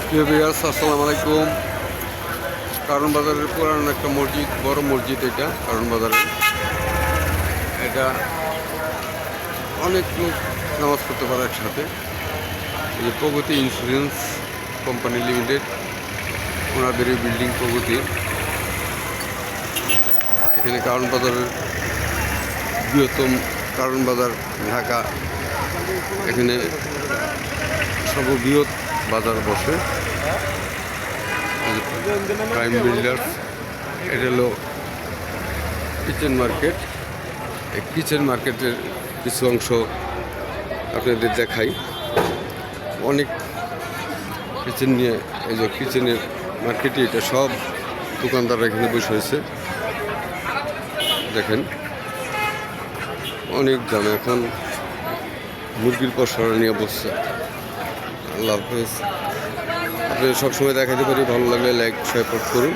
প্রিয় ভিউয়ার্স, আসসালামু আলাইকুম। কারণ বাজারের পুরান একটা মসজিদ, বড় মসজিদ এটা কারণ বাজারে। এটা অনেক লোক নামাজ পড়তে পারে একসাথে। এই যে প্রগতি ইন্স্যুরেন্স কোম্পানি লিমিটেড, ওনাদের এই বিল্ডিং প্রগতির। এখানে কারণ বাজারের বৃহত্তম কারণ বাজার ঢাকা, এখানে সর্ববৃহৎ বাজার বসে। প্রাইম বিল্ডার্স, এটা হলো কিচেন মার্কেট। এই কিচেন মার্কেটের কিছু অংশ আপনাদের দেখাই। অনেক কিচেন নিয়ে, এই যে কিচেনের মার্কেটে এটা সব দোকানদাররা এখানে বসে হয়েছে। দেখেন অনেক দাম। এখন মুরগির পসরা নিয়ে বসছে। আল্লাহ হাফেজ। আপনি সবসময় দেখাতে পারি। ভালো লাগলে লাইক শেয়ার করুন।